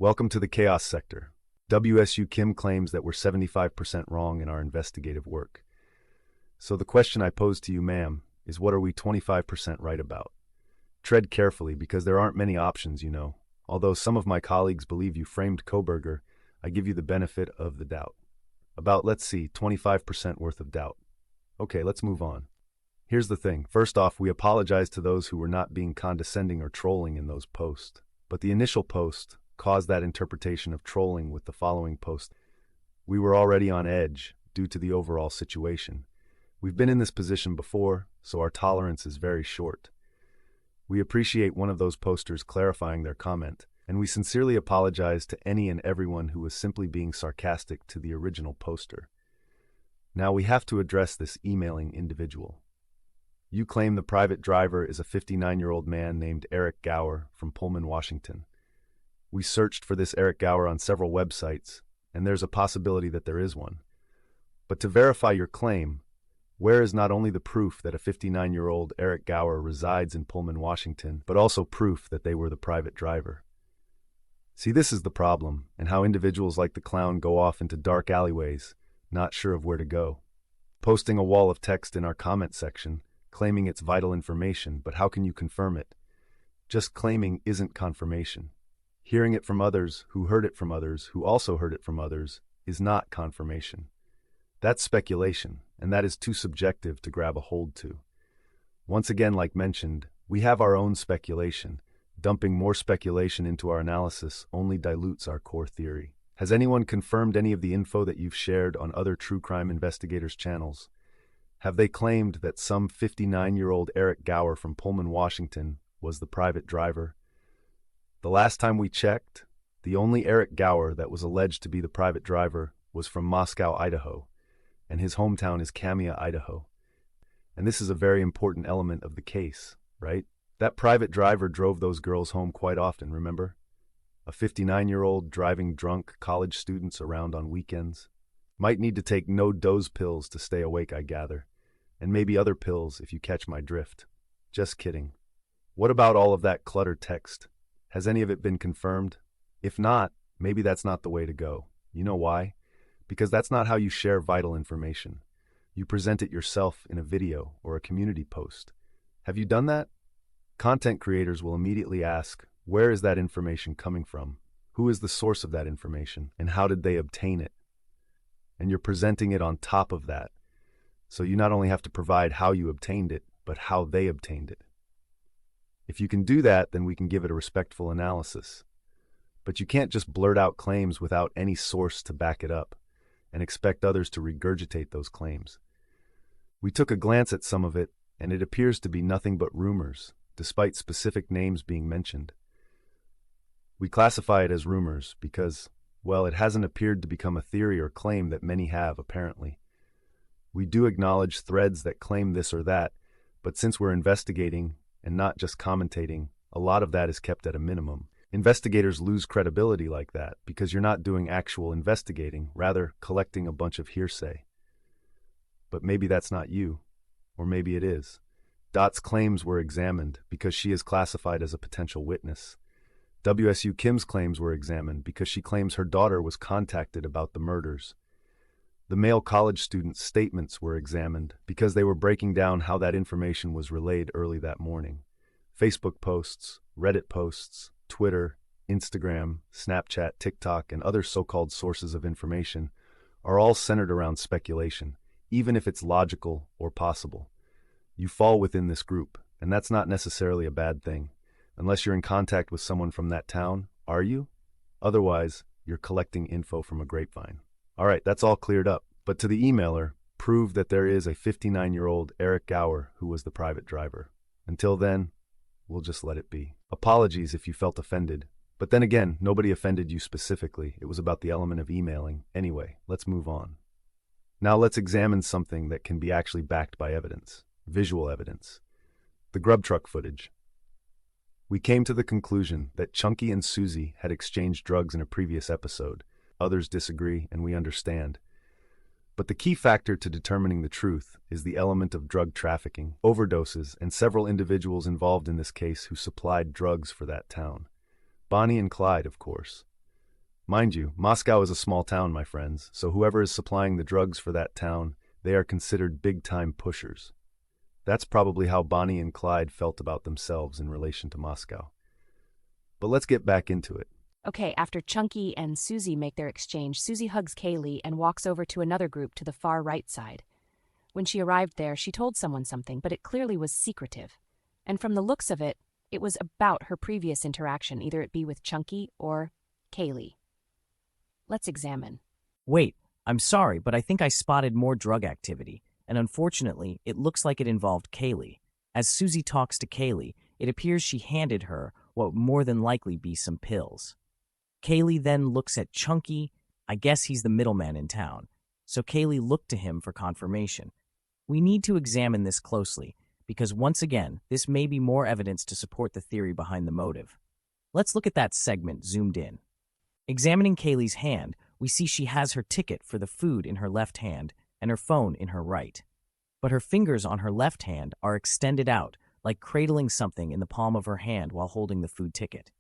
Welcome to the chaos sector. WSU Kim claims that we're 75% wrong in our investigative work. So the question I pose to you, ma'am, is what are we 25% right about? Tread carefully because there aren't many options, you know. Although some of my colleagues believe you framed Koberger, I give you the benefit of the doubt. About, let's see, 25% worth of doubt. Okay, let's move on. Here's the thing. First off, we apologize to those who were not being condescending or trolling in those posts. But the initial post caused that interpretation of trolling with the following post. We were already on edge due to the overall situation. We've been in this position before, so our tolerance is very short. We appreciate one of those posters clarifying their comment, and we sincerely apologize to any and everyone who was simply being sarcastic to the original poster. Now we have to address this emailing individual. You claim the private driver is a 59-year-old man named Eric Gower from Pullman, Washington. We searched for this Eric Gower on several websites, and there's a possibility that there is one. But to verify your claim, where is not only the proof that a 59-year-old Eric Gower resides in Pullman, Washington, but also proof that they were the private driver? See, this is the problem, and how individuals like the clown go off into dark alleyways, not sure of where to go. Posting a wall of text in our comment section, claiming it's vital information, but how can you confirm it? Just claiming isn't confirmation. Hearing it from others who heard it from others who also heard it from others is not confirmation. That's speculation, and that is too subjective to grab a hold to. Once again, like mentioned, we have our own speculation. Dumping more speculation into our analysis only dilutes our core theory. Has anyone confirmed any of the info that you've shared on other true crime investigators' channels? Have they claimed that some 59-year-old Eric Gower from Pullman, Washington was the private driver? The last time we checked, the only Eric Gower that was alleged to be the private driver was from Moscow, Idaho, and his hometown is Kamia, Idaho. And this is a very important element of the case, right? That private driver drove those girls home quite often, remember? A 59-year-old driving drunk college students around on weekends. Might need to take no-dose pills to stay awake, I gather. And maybe other pills if you catch my drift. Just kidding. What about all of that cluttered text? Has any of it been confirmed? If not, maybe that's not the way to go. You know why? Because that's not how you share vital information. You present it yourself in a video or a community post. Have you done that? Content creators will immediately ask, where is that information coming from? Who is the source of that information? And how did they obtain it? And you're presenting it on top of that. So you not only have to provide how you obtained it, but how they obtained it. If you can do that, then we can give it a respectful analysis. But you can't just blurt out claims without any source to back it up and expect others to regurgitate those claims. We took a glance at some of it, and it appears to be nothing but rumors, despite specific names being mentioned. We classify it as rumors because, well, it hasn't appeared to become a theory or claim that many have, apparently. We do acknowledge threads that claim this or that, but since we're investigating and not just commentating, a lot of that is kept at a minimum. Investigators lose credibility like that because you're not doing actual investigating, rather collecting a bunch of hearsay. But maybe that's not you, or maybe it is. Dot's claims were examined because she is classified as a potential witness. WSU Kim's claims were examined because she claims her daughter was contacted about the murders. The male college student's statements were examined because they were breaking down how that information was relayed early that morning. Facebook posts, Reddit posts, Twitter, Instagram, Snapchat, TikTok, and other so-called sources of information are all centered around speculation, even if it's logical or possible. You fall within this group, and that's not necessarily a bad thing. Unless you're in contact with someone from that town, are you? Otherwise, you're collecting info from a grapevine. All right, that's all cleared up. But to the emailer, prove that there is a 59-year-old Eric Gower who was the private driver. Until then, we'll just let it be. Apologies if you felt offended. But then again, nobody offended you specifically. It was about the element of emailing. Anyway, let's move on. Now let's examine something that can be actually backed by evidence. Visual evidence. The Grub truck footage. We came to the conclusion that Chunky and Susie had exchanged drugs in a previous episode. Others disagree, and we understand. But the key factor to determining the truth is the element of drug trafficking, overdoses, and several individuals involved in this case who supplied drugs for that town. Bonnie and Clyde, of course. Mind you, Moscow is a small town, my friends, so whoever is supplying the drugs for that town, they are considered big-time pushers. That's probably how Bonnie and Clyde felt about themselves in relation to Moscow. But let's get back into it. Okay, after Chunky and Susie make their exchange, Susie hugs Kaylee and walks over to another group to the far right side. When she arrived there, she told someone something, but it clearly was secretive. And from the looks of it, it was about her previous interaction, either it be with Chunky or Kaylee. Let's examine. Wait, I'm sorry, but I think I spotted more drug activity, and unfortunately, it looks like it involved Kaylee. As Susie talks to Kaylee, it appears she handed her what would more than likely be some pills. Kaylee then looks at Chunky. I guess he's the middleman in town, so Kaylee looked to him for confirmation. We need to examine this closely, because once again, this may be more evidence to support the theory behind the motive. Let's look at that segment zoomed in. Examining Kaylee's hand, we see she has her ticket for the food in her left hand and her phone in her right. But her fingers on her left hand are extended out, like cradling something in the palm of her hand while holding the food ticket.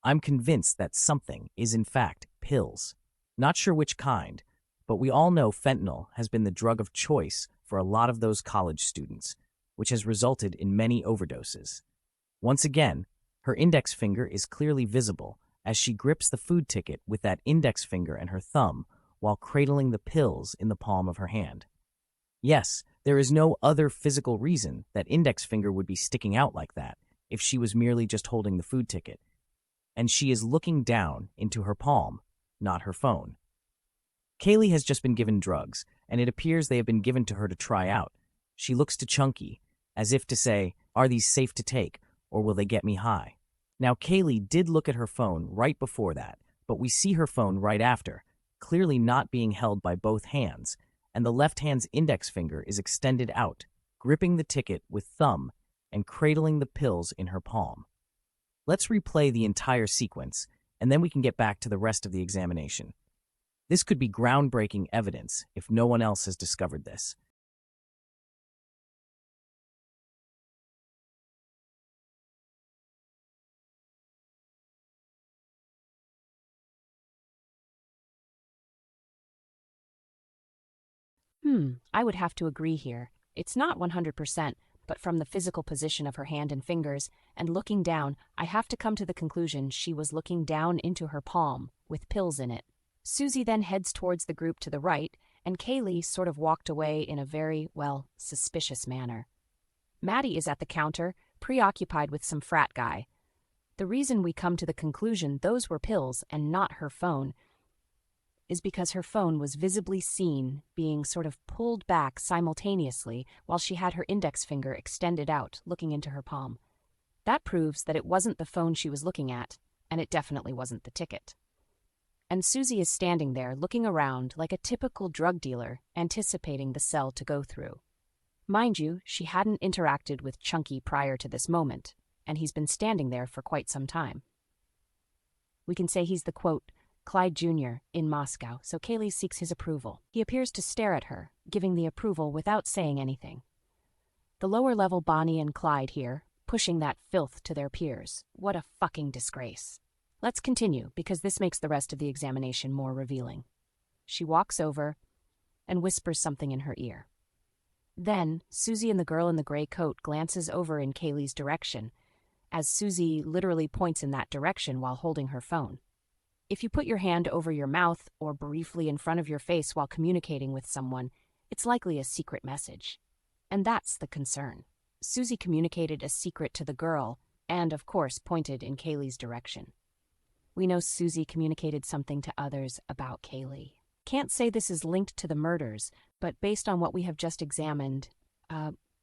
I'm convinced that something is in fact pills. Not sure which kind, but we all know fentanyl has been the drug of choice for a lot of those college students, which has resulted in many overdoses. Once again, her index finger is clearly visible as she grips the food ticket with that index finger and her thumb while cradling the pills in the palm of her hand. Yes, there is no other physical reason that index finger would be sticking out like that if she was merely just holding the food ticket. And she is looking down into her palm, not her phone. Kaylee has just been given drugs, and it appears they have been given to her to try out. She looks to Chunky, as if to say, are these safe to take, or will they get me high? Now, Kaylee did look at her phone right before that, but we see her phone right after, clearly not being held by both hands, and the left hand's index finger is extended out, gripping the ticket with thumb and cradling the pills in her palm. Let's replay the entire sequence, and then we can get back to the rest of the examination. This could be groundbreaking evidence if no one else has discovered this. I would have to agree here. It's not 100%, but from the physical position of her hand and fingers, and looking down, I have to come to the conclusion she was looking down into her palm, with pills in it. Susie then heads towards the group to the right, and Kaylee sort of walked away in a very, suspicious manner. Maddie is at the counter, preoccupied with some frat guy. The reason we come to the conclusion those were pills and not her phone is because her phone was visibly seen being sort of pulled back simultaneously while she had her index finger extended out, looking into her palm. That proves that it wasn't the phone she was looking at, and it definitely wasn't the ticket. And Susie is standing there, looking around like a typical drug dealer, anticipating the cell to go through. Mind you, she hadn't interacted with Chunky prior to this moment, and he's been standing there for quite some time. We can say he's the, quote, Clyde Jr. in Moscow, so Kaylee seeks his approval. He appears to stare at her, giving the approval without saying anything. The lower-level Bonnie and Clyde here, pushing that filth to their peers. What a fucking disgrace. Let's continue, because this makes the rest of the examination more revealing. She walks over and whispers something in her ear. Then, Susie and the girl in the gray coat glances over in Kaylee's direction, as Susie literally points in that direction while holding her phone. If you put your hand over your mouth or briefly in front of your face while communicating with someone, it's likely a secret message. And that's the concern. Susie communicated a secret to the girl and, of course, pointed in Kaylee's direction. We know Susie communicated something to others about Kaylee. Can't say this is linked to the murders, but based on what we have just examined,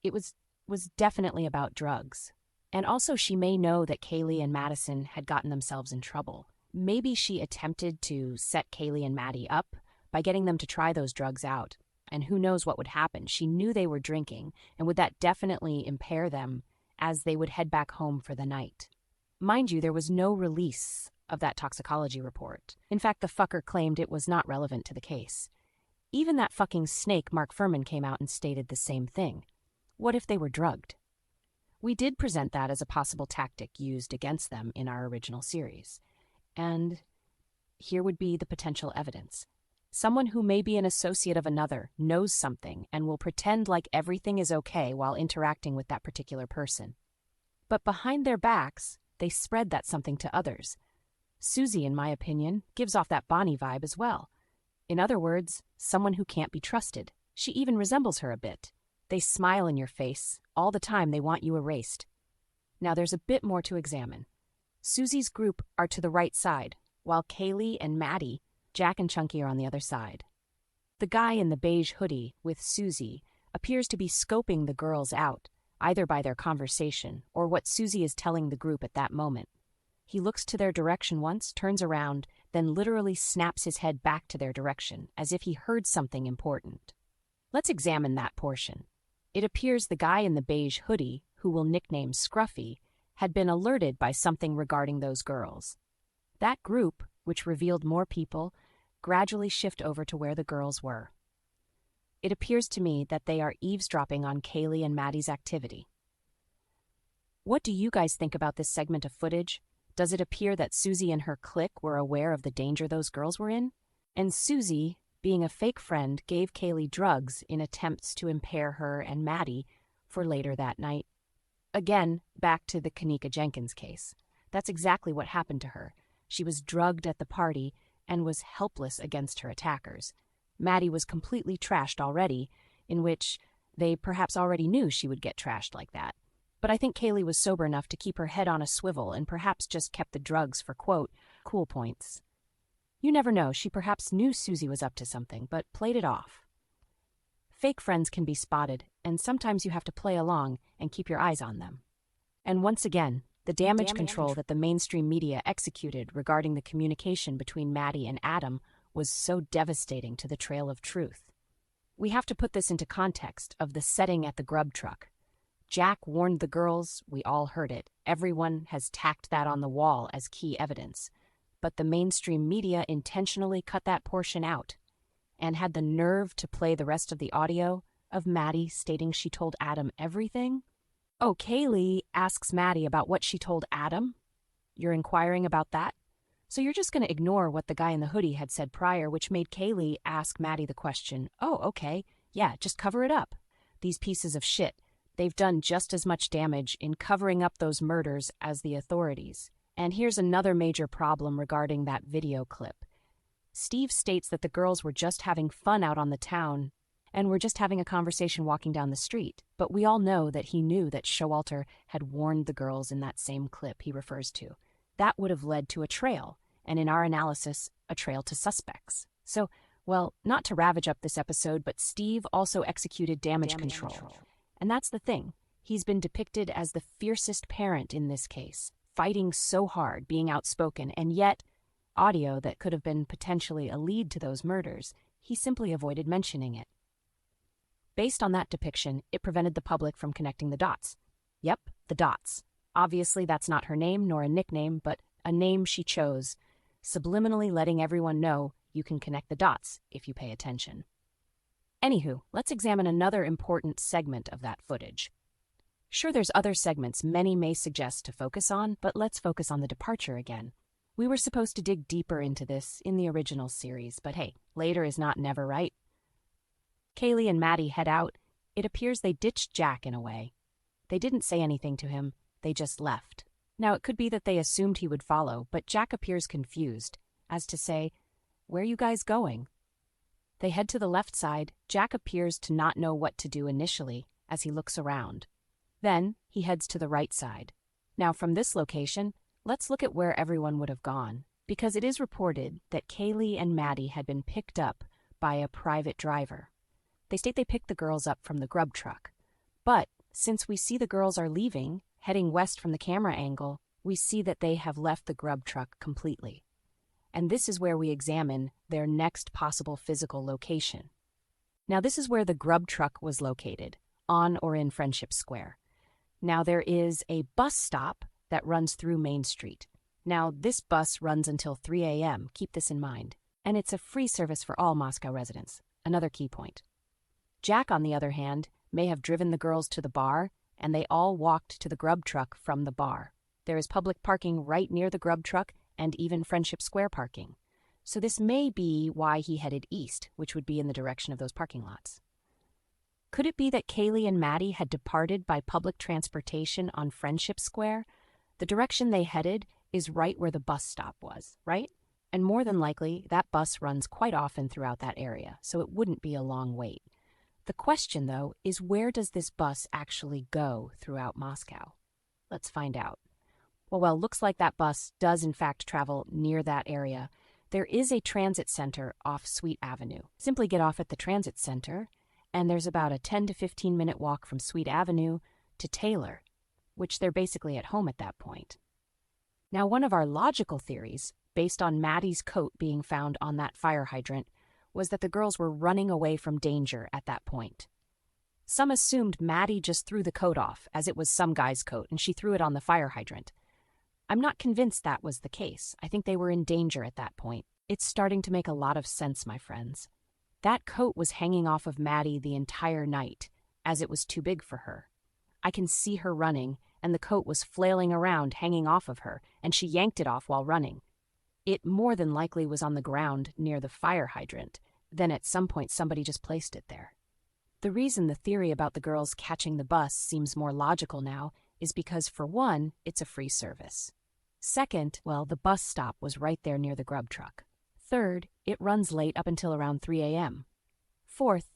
it was definitely about drugs. And also she may know that Kaylee and Madison had gotten themselves in trouble. Maybe she attempted to set Kaylee and Maddie up by getting them to try those drugs out. And who knows what would happen. She knew they were drinking, and would that definitely impair them as they would head back home for the night. Mind you, there was no release of that toxicology report. In fact, the fucker claimed it was not relevant to the case. Even that fucking snake Mark Furman came out and stated the same thing. What if they were drugged? We did present that as a possible tactic used against them in our original series. And here would be the potential evidence. Someone who may be an associate of another knows something and will pretend like everything is okay while interacting with that particular person. But behind their backs, they spread that something to others. Susie, in my opinion, gives off that Bonnie vibe as well. In other words, someone who can't be trusted. She even resembles her a bit. They smile in your face. All the time they want you erased. Now there's a bit more to examine. Susie's group are to the right side, while Kaylee and Maddie, Jack and Chunky, are on the other side. The guy in the beige hoodie with Susie appears to be scoping the girls out, either by their conversation or what Susie is telling the group at that moment. He looks to their direction once, turns around, then literally snaps his head back to their direction, as if he heard something important. Let's examine that portion. It appears the guy in the beige hoodie, who we'll nickname Scruffy, had been alerted by something regarding those girls. That group, which revealed more people, gradually shift over to where the girls were. It appears to me that they are eavesdropping on Kaylee and Maddie's activity. What do you guys think about this segment of footage? Does it appear that Susie and her clique were aware of the danger those girls were in? And Susie, being a fake friend, gave Kaylee drugs in attempts to impair her and Maddie for later that night. Again, back to the Kanika Jenkins case. That's exactly what happened to her. She was drugged at the party and was helpless against her attackers. Maddie was completely trashed already, in which they perhaps already knew she would get trashed like that. But I think Kaylee was sober enough to keep her head on a swivel and perhaps just kept the drugs for, quote, cool points. You never know, she perhaps knew Susie was up to something, but played it off. Fake friends can be spotted, and sometimes you have to play along and keep your eyes on them. And once again, the damage control that the mainstream media executed regarding the communication between Maddie and Adam was so devastating to the trail of truth. We have to put this into context of the setting at the Grub truck. Jack warned the girls, we all heard it. Everyone has tacked that on the wall as key evidence. But the mainstream media intentionally cut that portion out and had the nerve to play the rest of the audio of Maddie stating she told Adam everything. Oh, Kaylee asks Maddie about what she told Adam? You're inquiring about that? So you're just going to ignore what the guy in the hoodie had said prior, which made Kaylee ask Maddie the question, oh, okay, yeah, just cover it up. These pieces of shit, they've done just as much damage in covering up those murders as the authorities. And here's another major problem regarding that video clip. Steve states that the girls were just having fun out on the town and were just having a conversation walking down the street. But we all know that he knew that Showalter had warned the girls in that same clip he refers to. That would have led to a trail, and in our analysis, a trail to suspects. So, well, not to ravage up this episode, but Steve also executed damage control. And that's the thing. He's been depicted as the fiercest parent in this case, fighting so hard, being outspoken, and yet, audio that could have been potentially a lead to those murders, he simply avoided mentioning it. Based on that depiction, it prevented the public from connecting the dots. Yep, the dots. Obviously, that's not her name nor a nickname, but a name she chose, subliminally letting everyone know you can connect the dots if you pay attention. Anywho, let's examine another important segment of that footage. Sure, there's other segments many may suggest to focus on, but let's focus on the departure again. We were supposed to dig deeper into this in the original series, but hey, later is not never, right? Kaylee and Maddie head out. It appears they ditched Jack in a way. They didn't say anything to him, they just left. Now, it could be that they assumed he would follow, but Jack appears confused, as to say, where are you guys going? They head to the left side. Jack appears to not know what to do initially as he looks around. Then, he heads to the right side. Now, from this location, let's look at where everyone would have gone, because it is reported that Kaylee and Maddie had been picked up by a private driver. They state they picked the girls up from the Grub truck. But, since we see the girls are leaving, heading west from the camera angle, we see that they have left the Grub truck completely. And this is where we examine their next possible physical location. Now, this is where the Grub truck was located, on or in Friendship Square. Now, there is a bus stop that runs through Main Street. Now, this bus runs until 3 a.m., keep this in mind, and it's a free service for all Moscow residents, another key point. Jack, on the other hand, may have driven the girls to the bar, and they all walked to the Grub truck from the bar. There is public parking right near the Grub truck and even Friendship Square parking. So this may be why he headed east, which would be in the direction of those parking lots. Could it be that Kaylee and Maddie had departed by public transportation on Friendship Square? The direction they headed is right where the bus stop was, right? And more than likely, that bus runs quite often throughout that area, so it wouldn't be a long wait. The question, though, is where does this bus actually go throughout Moscow? Let's find out. Well, looks like that bus does in fact travel near that area. There is a transit center off Sweet Avenue. Simply get off at the transit center, and there's about a 10 to 15 minute walk from Sweet Avenue to Taylor, which they're basically at home at that point. Now, one of our logical theories, based on Maddie's coat being found on that fire hydrant, was that the girls were running away from danger at that point. Some assumed Maddie just threw the coat off, as it was some guy's coat, and she threw it on the fire hydrant. I'm not convinced that was the case. I think they were in danger at that point. It's starting to make a lot of sense, my friends. That coat was hanging off of Maddie the entire night, as it was too big for her. I can see her running, and the coat was flailing around, hanging off of her, and she yanked it off while running. It more than likely was on the ground near the fire hydrant. Then at some point somebody just placed it there. The reason the theory about the girls catching the bus seems more logical now is because, for one, it's a free service. Second, the bus stop was right there near the Grub truck. Third, it runs late up until around 3 a.m. Fourth,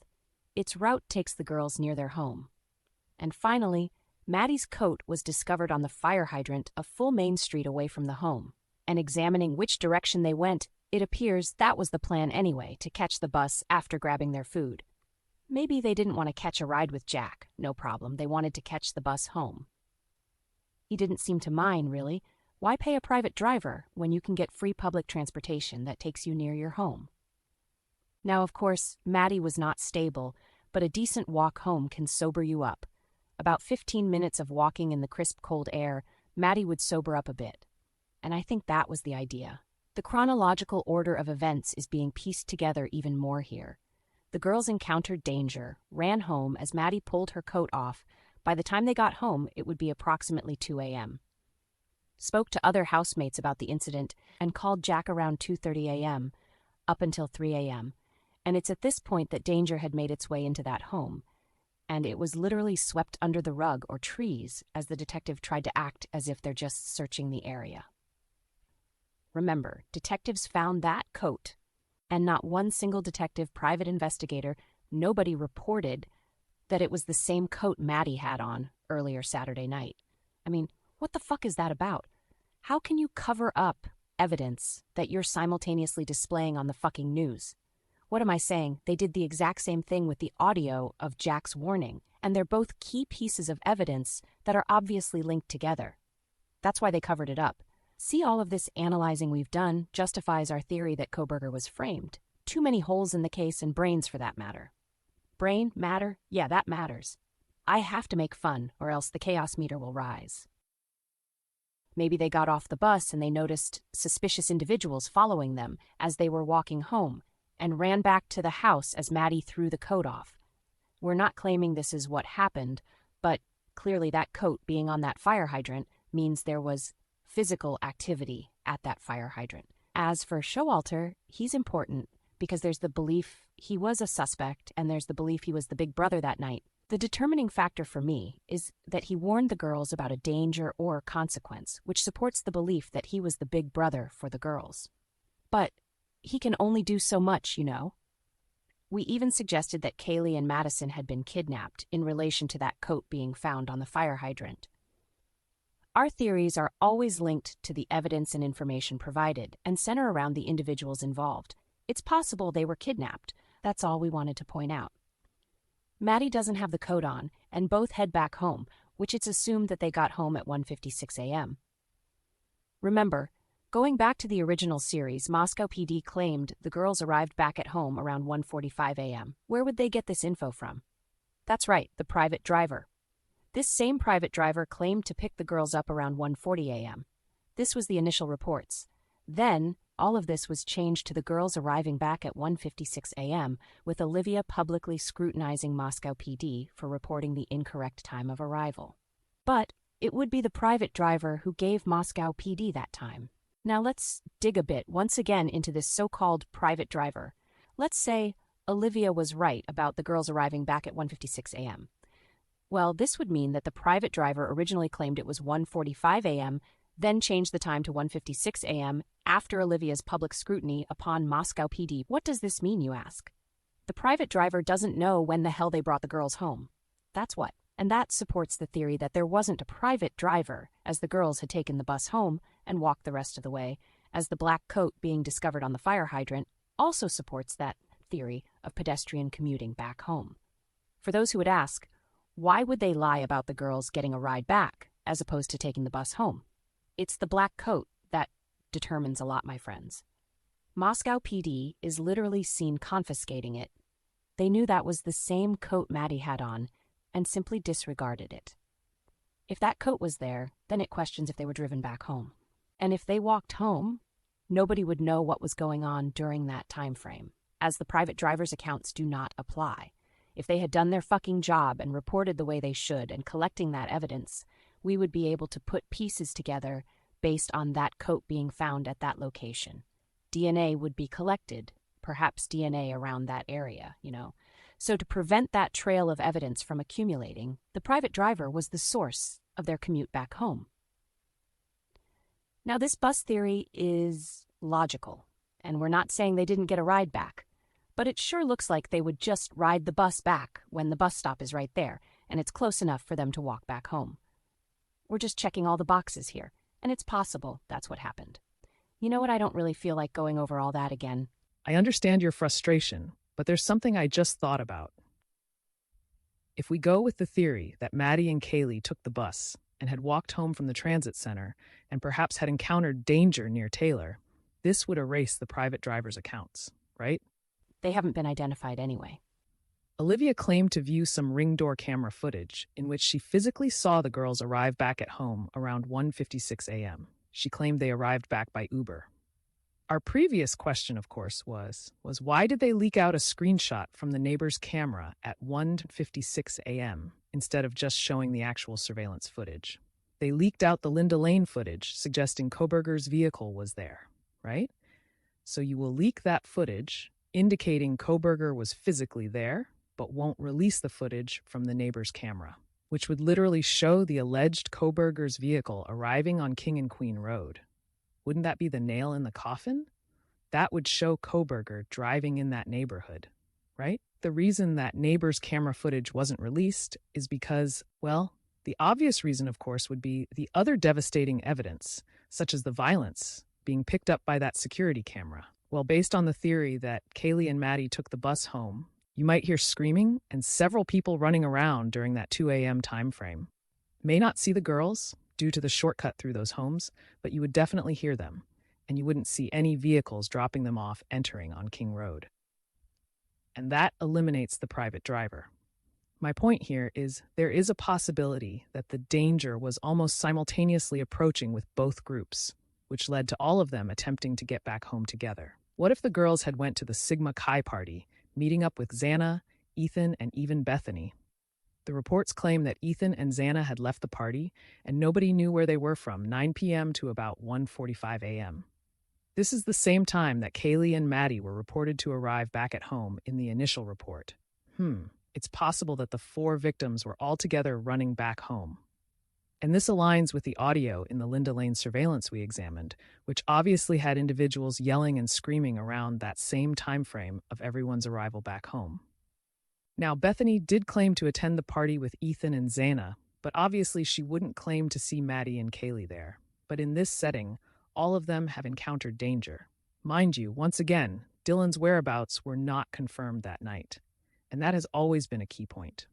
its route takes the girls near their home. And finally, Maddie's coat was discovered on the fire hydrant a full main street away from the home. And examining which direction they went, it appears that was the plan anyway, to catch the bus after grabbing their food. Maybe they didn't want to catch a ride with Jack. No problem, they wanted to catch the bus home. He didn't seem to mind, really. Why pay a private driver when you can get free public transportation that takes you near your home? Now, of course, Maddie was not stable, but a decent walk home can sober you up. About 15 minutes of walking in the crisp, cold air, Maddie would sober up a bit. And I think that was the idea. The chronological order of events is being pieced together even more here. The girls encountered danger, ran home as Maddie pulled her coat off. By the time they got home, it would be approximately 2 a.m. Spoke to other housemates about the incident and called Jack around 2:30 a.m., up until 3 a.m. And it's at this point that danger had made its way into that home. And it was literally swept under the rug or trees as the detective tried to act as if they're just searching the area. Remember, detectives found that coat, and not one single detective, private investigator, nobody reported that it was the same coat Maddie had on earlier Saturday night. I mean, what the fuck is that about? How can you cover up evidence that you're simultaneously displaying on the fucking news? What am I saying? They did the exact same thing with the audio of Jack's warning, and they're both key pieces of evidence that are obviously linked together. That's why they covered it up. See, all of this analyzing we've done justifies our theory that Kohberger was framed. Too many holes in the case, and brains for that matter. Brain, matter, yeah, that matters. I have to make fun, or else the chaos meter will rise. Maybe they got off the bus and they noticed suspicious individuals following them as they were walking home, and ran back to the house as Maddie threw the coat off. We're not claiming this is what happened, but clearly that coat being on that fire hydrant means there was physical activity at that fire hydrant. As for Showalter, he's important because there's the belief he was a suspect and there's the belief he was the big brother that night. The determining factor for me is that he warned the girls about a danger or consequence, which supports the belief that he was the big brother for the girls. But he can only do so much, you know. We even suggested that Kaylee and Madison had been kidnapped in relation to that coat being found on the fire hydrant. Our theories are always linked to the evidence and information provided and center around the individuals involved. It's possible they were kidnapped. That's all we wanted to point out. Maddie doesn't have the coat on, and both head back home, which it's assumed that they got home at 1:56 a.m. Remember, going back to the original series, Moscow PD claimed the girls arrived back at home around 1:45 a.m. Where would they get this info from? That's right, the private driver. This same private driver claimed to pick the girls up around 1:40 a.m. This was the initial reports. Then, all of this was changed to the girls arriving back at 1:56 a.m., with Olivia publicly scrutinizing Moscow PD for reporting the incorrect time of arrival. But it would be the private driver who gave Moscow PD that time. Now let's dig a bit once again into this so-called private driver. Let's say Olivia was right about the girls arriving back at 1:56 a.m. Well, this would mean that the private driver originally claimed it was 1:45 a.m., then changed the time to 1:56 a.m. after Olivia's public scrutiny upon Moscow PD. What does this mean, you ask? The private driver doesn't know when the hell they brought the girls home. That's what. And that supports the theory that there wasn't a private driver, as the girls had taken the bus home and walked the rest of the way, as the black coat being discovered on the fire hydrant also supports that theory of pedestrian commuting back home. For those who would ask, why would they lie about the girls getting a ride back, as opposed to taking the bus home? It's the black coat that determines a lot, my friends. Moscow PD is literally seen confiscating it. They knew that was the same coat Maddie had on, and simply disregarded it. If that coat was there, then it questions if they were driven back home. And if they walked home, nobody would know what was going on during that time frame, as the private driver's accounts do not apply. If they had done their fucking job and reported the way they should and collecting that evidence, we would be able to put pieces together based on that coat being found at that location. DNA would be collected, perhaps DNA around that area, So to prevent that trail of evidence from accumulating, the private driver was the source of their commute back home. Now, this bus theory is logical, and we're not saying they didn't get a ride back, but it sure looks like they would just ride the bus back when the bus stop is right there, and it's close enough for them to walk back home. We're just checking all the boxes here, and it's possible that's what happened. You know what? I don't really feel like going over all that again. I understand your frustration, but there's something I just thought about. If we go with the theory that Maddie and Kaylee took the bus and had walked home from the transit center and perhaps had encountered danger near Taylor, this would erase the private driver's accounts, right? They haven't been identified anyway. Olivia claimed to view some ring door camera footage in which she physically saw the girls arrive back at home around 1:56 a.m. She claimed they arrived back by Uber. Our previous question, of course, was why did they leak out a screenshot from the neighbor's camera at 1:56 a.m. instead of just showing the actual surveillance footage? They leaked out the Linda Lane footage, suggesting Koberger's vehicle was there, right? So you will leak that footage, indicating Koberger was physically there, but won't release the footage from the neighbor's camera, which would literally show the alleged Koberger's vehicle arriving on King and Queen Road. Wouldn't that be the nail in the coffin? That would show Koberger driving in that neighborhood, right? The reason that neighbor's camera footage wasn't released is because, well, the obvious reason, of course, would be the other devastating evidence, such as the violence, being picked up by that security camera. Well, based on the theory that Kaylee and Maddie took the bus home, you might hear screaming and several people running around during that 2 a.m. time frame. May not see the girls due to the shortcut through those homes, but you would definitely hear them, and you wouldn't see any vehicles dropping them off entering on King Road. And that eliminates the private driver. My point here is there is a possibility that the danger was almost simultaneously approaching with both groups, which led to all of them attempting to get back home together. What if the girls had went to the Sigma Chi party, meeting up with Xana, Ethan, and even Bethany? The reports claim that Ethan and Xana had left the party, and nobody knew where they were from 9 p.m. to about 1:45 a.m. This is the same time that Kaylee and Maddie were reported to arrive back at home in the initial report. It's possible that the 4 victims were all together running back home. And this aligns with the audio in the Linda Lane surveillance we examined, which obviously had individuals yelling and screaming around that same time frame of everyone's arrival back home. Now, Bethany did claim to attend the party with Ethan and Xana, but obviously she wouldn't claim to see Maddie and Kaylee there. But in this setting, all of them have encountered danger. Mind you, once again, Dylan's whereabouts were not confirmed that night. And that has always been a key point.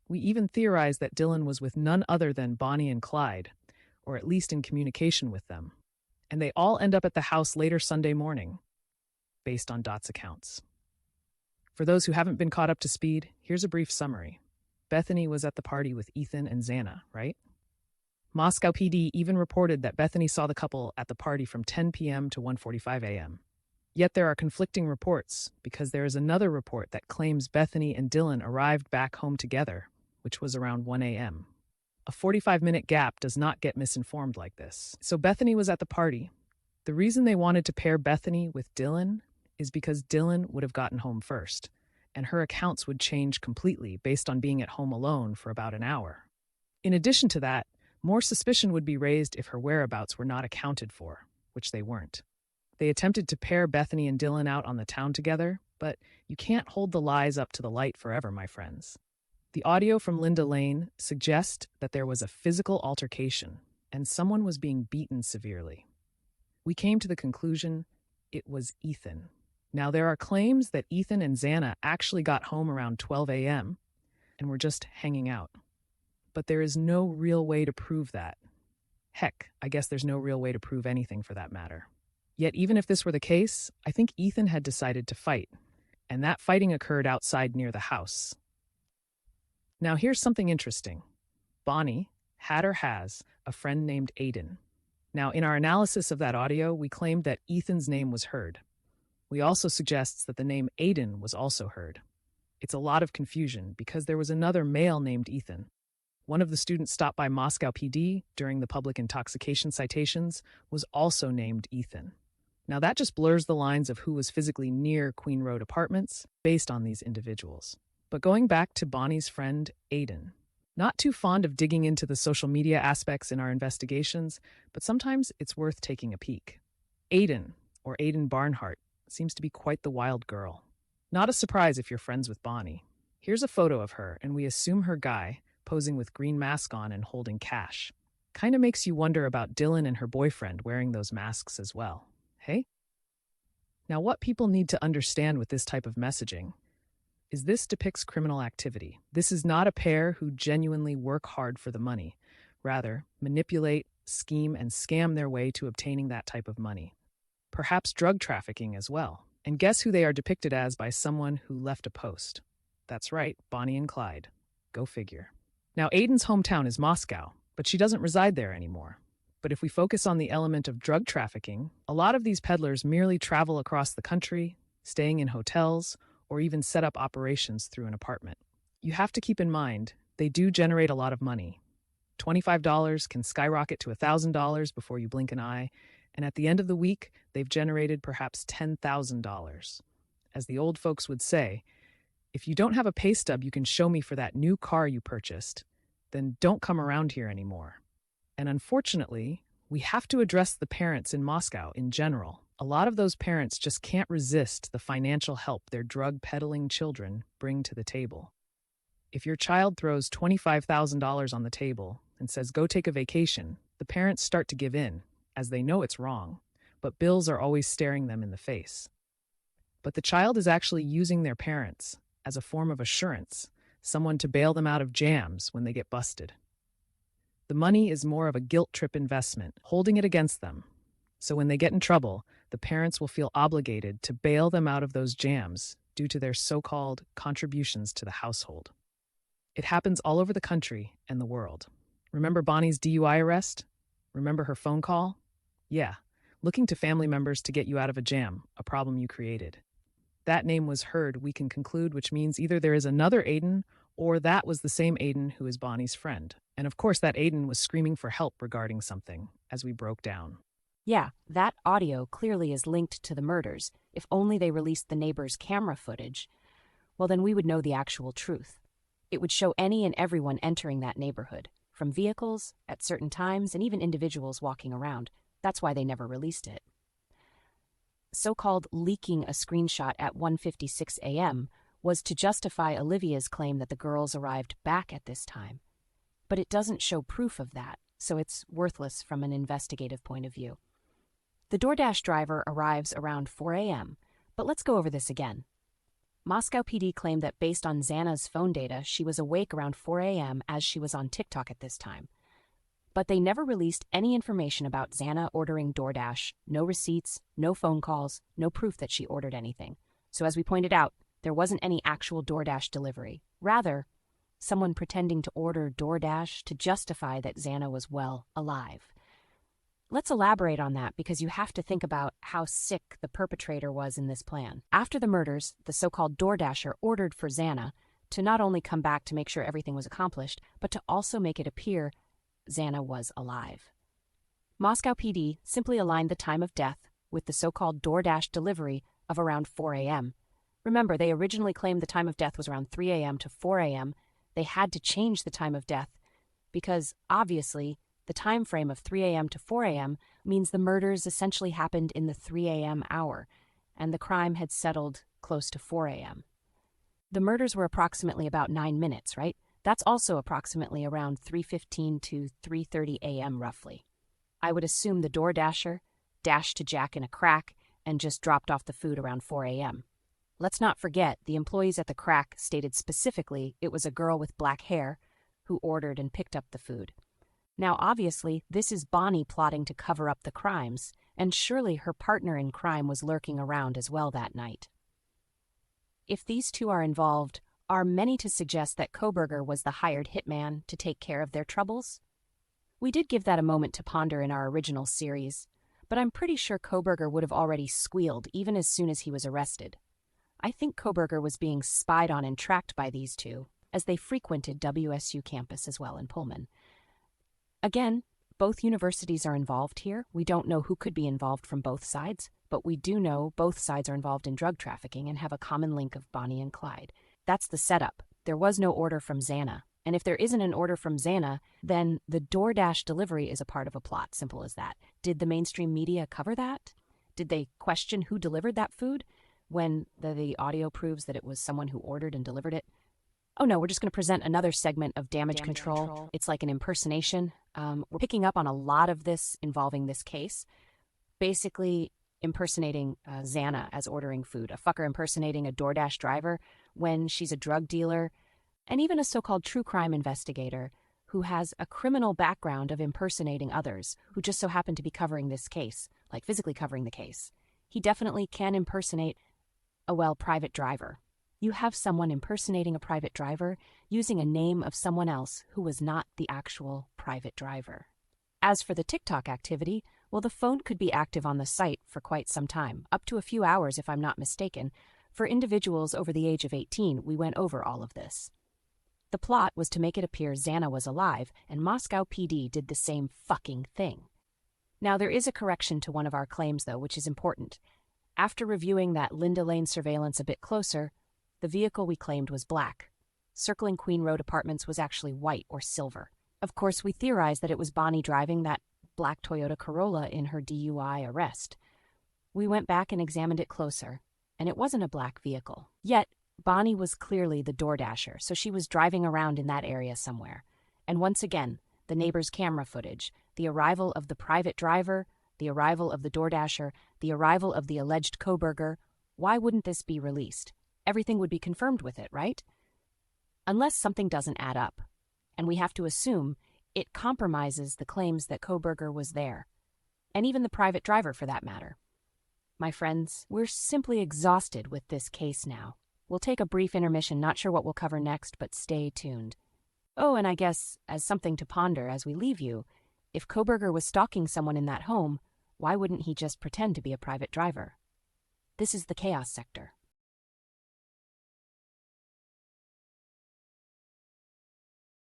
We even theorized that Dylan was with none other than Bonnie and Clyde, or at least in communication with them. And they all end up at the house later Sunday morning, based on Dot's accounts. For those who haven't been caught up to speed, here's a brief summary. Bethany was at the party with Ethan and Xana, right? Moscow PD even reported that Bethany saw the couple at the party from 10 p.m. to 1:45 a.m. Yet there are conflicting reports, because there is another report that claims Bethany and Dylan arrived back home together, which was around 1 a.m. A 45-minute gap does not get misinformed like this. So Bethany was at the party. The reason they wanted to pair Bethany with Dylan is because Dylan would have gotten home first, and her accounts would change completely based on being at home alone for about an hour. In addition to that, more suspicion would be raised if her whereabouts were not accounted for, which they weren't. They attempted to pair Bethany and Dylan out on the town together, but you can't hold the lies up to the light forever, my friends. The audio from Linda Lane suggests that there was a physical altercation and someone was being beaten severely. We came to the conclusion it was Ethan. Now, there are claims that Ethan and Xana actually got home around 12 a.m. and were just hanging out. But there is no real way to prove that. Heck, I guess there's no real way to prove anything for that matter. Yet even if this were the case, I think Ethan had decided to fight, and that fighting occurred outside near the house. Now here's something interesting. Bonnie had or has a friend named Aiden. Now in our analysis of that audio, we claimed that Ethan's name was heard. We also suggests that the name Aiden was also heard. It's a lot of confusion because there was another male named Ethan. One of the students stopped by Moscow PD during the public intoxication citations was also named Ethan. Now that just blurs the lines of who was physically near Queen Road Apartments based on these individuals. But going back to Bonnie's friend, Aiden. Not too fond of digging into the social media aspects in our investigations, but sometimes it's worth taking a peek. Aiden, or Aiden Barnhart, seems to be quite the wild girl. Not a surprise if you're friends with Bonnie. Here's a photo of her, and we assume her guy, posing with green mask on and holding cash. Kinda makes you wonder about Dylan and her boyfriend wearing those masks as well. Hey? Now, what people need to understand with this type of messaging is this depicts criminal activity. This is not a pair who genuinely work hard for the money. Rather, manipulate, scheme, and scam their way to obtaining that type of money. Perhaps drug trafficking as well. And guess who they are depicted as by someone who left a post? That's right, Bonnie and Clyde. Go figure. Now, Aiden's hometown is Moscow, but she doesn't reside there anymore. But if we focus on the element of drug trafficking, a lot of these peddlers merely travel across the country, staying in hotels, or even set up operations through an apartment. You have to keep in mind, they do generate a lot of money. $25 can skyrocket to $1,000 before you blink an eye, and at the end of the week, they've generated perhaps $10,000. As the old folks would say, if you don't have a pay stub you can show me for that new car you purchased, then don't come around here anymore. And unfortunately, we have to address the parents in Moscow in general. A lot of those parents just can't resist the financial help their drug-peddling children bring to the table. If your child throws $25,000 on the table and says, go take a vacation, the parents start to give in, as they know it's wrong, but bills are always staring them in the face. But the child is actually using their parents as a form of assurance, someone to bail them out of jams when they get busted. The money is more of a guilt trip investment, holding it against them. So when they get in trouble, the parents will feel obligated to bail them out of those jams due to their so-called contributions to the household. It happens all over the country and the world. Remember Bonnie's DUI arrest? Remember her phone call? Yeah, looking to family members to get you out of a jam, a problem you created. That name was heard, we can conclude, which means either there is another Aiden or that was the same Aiden who is Bonnie's friend. And of course that Aiden was screaming for help regarding something, as we broke down. Yeah, that audio clearly is linked to the murders. If only they released the neighbor's camera footage, well then we would know the actual truth. It would show any and everyone entering that neighborhood, from vehicles, at certain times, and even individuals walking around. That's why they never released it. So-called leaking a screenshot at 1:56 a.m. was to justify Olivia's claim that the girls arrived back at this time. But it doesn't show proof of that, so it's worthless from an investigative point of view. The DoorDash driver arrives around 4 a.m., but let's go over this again. Moscow PD claimed that based on Xana's phone data, she was awake around 4 a.m. as she was on TikTok at this time. But they never released any information about Xana ordering DoorDash, no receipts, no phone calls, no proof that she ordered anything. So as we pointed out, there wasn't any actual DoorDash delivery. Rather, someone pretending to order DoorDash to justify that Xana was, well, alive. Let's elaborate on that because you have to think about how sick the perpetrator was in this plan. After the murders, the so-called DoorDasher ordered for Xana to not only come back to make sure everything was accomplished, but to also make it appear Xana was alive. Moscow PD simply aligned the time of death with the so-called DoorDash delivery of around 4 a.m. Remember, they originally claimed the time of death was around 3 a.m. to 4 a.m. They had to change the time of death because, obviously, the time frame of 3 a.m. to 4 a.m. means the murders essentially happened in the 3 a.m. hour, and the crime had settled close to 4 a.m. The murders were approximately about 9 minutes, right? That's also approximately around 3:15 to 3:30 a.m. roughly. I would assume the DoorDasher dashed to Jack in a crack and just dropped off the food around 4 a.m. Let's not forget, the employees at the crack stated specifically it was a girl with black hair who ordered and picked up the food. Now, obviously, this is Bonnie plotting to cover up the crimes, and surely her partner in crime was lurking around as well that night. If these two are involved, are many to suggest that Kohberger was the hired hitman to take care of their troubles? We did give that a moment to ponder in our original series, but I'm pretty sure Kohberger would have already squealed even as soon as he was arrested. I think Kohberger was being spied on and tracked by these two, as they frequented WSU campus as well in Pullman. Again, both universities are involved here. We don't know who could be involved from both sides, but we do know both sides are involved in drug trafficking and have a common link of Bonnie and Clyde. That's the setup. There was no order from Xana. And if there isn't an order from Xana, then the DoorDash delivery is a part of a plot, simple as that. Did the mainstream media cover that? Did they question who delivered that food when the audio proves that it was someone who ordered and delivered it? Oh no, we're just going to present another segment of damage control. It's like an impersonation. We're picking up on a lot of this involving this case. Basically impersonating Xana as ordering food, a fucker impersonating a DoorDash driver when she's a drug dealer, and even a so-called true crime investigator who has a criminal background of impersonating others who just so happen to be covering this case, like physically covering the case. He definitely can impersonate a private driver. You have someone impersonating a private driver using a name of someone else who was not the actual private driver. As for the TikTok activity, well, the phone could be active on the site for quite some time, up to a few hours if I'm not mistaken. For individuals over the age of 18, we went over all of this. The plot was to make it appear Xana was alive, and Moscow PD did the same fucking thing. Now, there is a correction to one of our claims, though, which is important. After reviewing that Linda Lane surveillance a bit closer, the vehicle we claimed was black. Circling Queen Road Apartments was actually white or silver. Of course, we theorized that it was Bonnie driving that black Toyota Corolla in her DUI arrest. We went back and examined it closer, and it wasn't a black vehicle. Yet, Bonnie was clearly the DoorDasher, so she was driving around in that area somewhere. And once again, the neighbor's camera footage, the arrival of the private driver, the arrival of the DoorDasher, the arrival of the alleged Kohberger, why wouldn't this be released? Everything would be confirmed with it, right? Unless something doesn't add up. And we have to assume it compromises the claims that Kohberger was there. And even the private driver, for that matter. My friends, we're simply exhausted with this case now. We'll take a brief intermission, not sure what we'll cover next, but stay tuned. Oh, and I guess, as something to ponder as we leave you, if Kohberger was stalking someone in that home, why wouldn't he just pretend to be a private driver? This is the Chaos Sector.